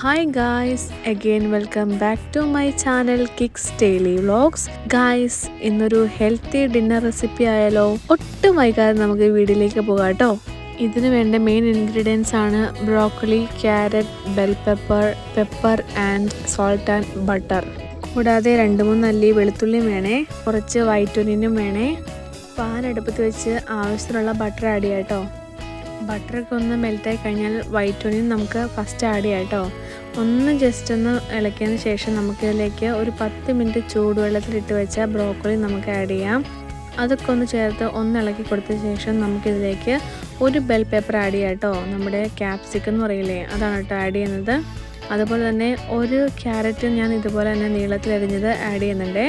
Hi guys, again welcome back to my channel Kicks Daily Vlogs. Guys, ഇന്നൊരു healthy dinner recipe ആയാലോ? ഒട്ടും വൈകാതെ നമുക്ക് വീഡിയോയിലേക്ക് പോകാം കേട്ടോ. ഇതിന് വേണ്ട മെയിൻ ഇൻഗ്രീഡിയൻസ് ആണ് broccoli, carrot, bell pepper and salt and butter. കൂടാതെ 2-3 അല്ലി വെളുത്തുള്ളിയും വേണേ, കുറച്ച് വൈറ്റ് ഒനിയനും വേണേ. പാൻ അടുപ്പത്ത് വെച്ച് ആവശ്യത്തിനുള്ള ബട്ടർ ആഡ് ചെയ്യാം കേട്ടോ. ബട്ടറൊക്കെ ഒന്ന് മെൽറ്റായി കഴിഞ്ഞാൽ വൈറ്റ് ഒനിയൻ നമുക്ക് ഫസ്റ്റ് ആഡ് ചെയ്യാം കേട്ടോ. ഒന്ന് ജസ്റ്റ് ഒന്ന് ഇളക്കിയതിന് ശേഷം നമുക്കിതിലേക്ക് ഒരു 10 മിനിറ്റ് ചൂടുവെള്ളത്തിലിട്ട് വെച്ച ബ്രോക്കോളി നമുക്ക് ആഡ് ചെയ്യാം. അതൊക്കെ ഒന്ന് ചേർത്ത് ഒന്ന് ഇളക്കി കൊടുത്ത ശേഷം നമുക്കിതിലേക്ക് ഒരു ബെൽ പെപ്പർ ആഡ് ചെയ്യാം കേട്ടോ. നമ്മുടെ ക്യാപ്സിക്കം എന്ന് പറയില്ലേ, അതാണ് കേട്ടോ ആഡ് ചെയ്യുന്നത്. അതുപോലെ തന്നെ ഒരു ക്യാരറ്റ് ഞാൻ ഇതുപോലെ തന്നെ നീളത്തിലരിഞ്ഞത് ആഡ് ചെയ്യുന്നുണ്ട്.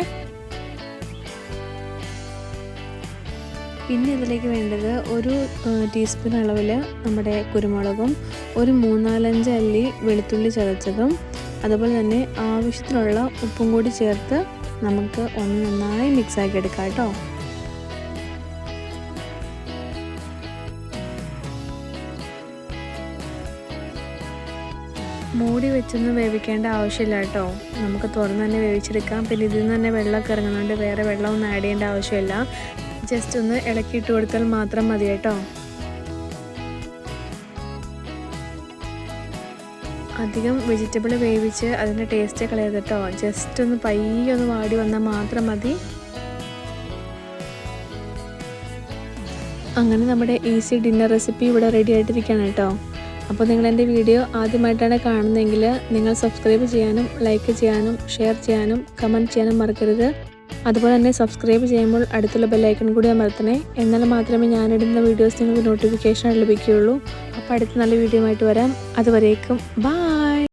പിന്നെ ഇതിലേക്ക് വേണ്ടത് ഒരു ടീസ്പൂൺ അളവിൽ നമ്മുടെ കുരുമുളകും, ഒരു 3-4 അല്ലി വെളുത്തുള്ളി ചതച്ചതും, അതുപോലെ തന്നെ ആവശ്യത്തിനുള്ള ഉപ്പും കൂടി ചേർത്ത് നമുക്ക് ഒന്ന് നന്നായി മിക്സ് ആക്കി എടുക്കാം കേട്ടോ. മൂടി വെച്ചൊന്നും വേവിക്കേണ്ട ആവശ്യമില്ല കേട്ടോ. നമുക്ക് തുറന്ന് തന്നെ വേവിച്ചെടുക്കാം. പിന്നെ ഇതിൽ നിന്ന് തന്നെ വെള്ളമൊക്കെ ഇറങ്ങുന്നുണ്ട്, വേറെ വെള്ളമൊന്നും ആഡ് ചെയ്യേണ്ട ആവശ്യമില്ല. ജസ്റ്റ് ഒന്ന് ഇളക്കിയിട്ട് കൊടുത്താൽ മാത്രം മതി കേട്ടോ. അധികം വെജിറ്റബിൾ വേവിച്ച് അതിൻ്റെ ടേസ്റ്റ് കളയരുത് കേട്ടോ. ജസ്റ്റ് ഒന്ന് പയ്യെ ഒന്ന് വാടി വന്നാൽ മാത്രം മതി. അങ്ങനെ നമ്മുടെ ഈസി ഡിന്നർ റെസിപ്പി ഇവിടെ റെഡി ആയിട്ടിരിക്കുകയാണ് കേട്ടോ. അപ്പോൾ നിങ്ങൾ എൻ്റെ വീഡിയോ ആദ്യമായിട്ടാണ് കാണുന്നതെങ്കിൽ നിങ്ങൾ സബ്സ്ക്രൈബ് ചെയ്യാനും ലൈക്ക് ചെയ്യാനും ഷെയർ ചെയ്യാനും കമൻറ്റ് ചെയ്യാനും മറക്കരുത്. അതുപോലെ തന്നെ സബ്സ്ക്രൈബ് ചെയ്യുമ്പോൾ അടുത്തുള്ള ബെല്ലൈക്കൺ കൂടി അമർത്തണേ. എന്നാൽ മാത്രമേ ഞാനിടുന്ന വീഡിയോസ് നിങ്ങൾക്ക് നോട്ടിഫിക്കേഷൻ ലഭിക്കുകയുള്ളൂ. അപ്പോൾ അടുത്ത നല്ല വീഡിയോ ആയിട്ട് വരാം. അതുവരേക്കും ബൈ.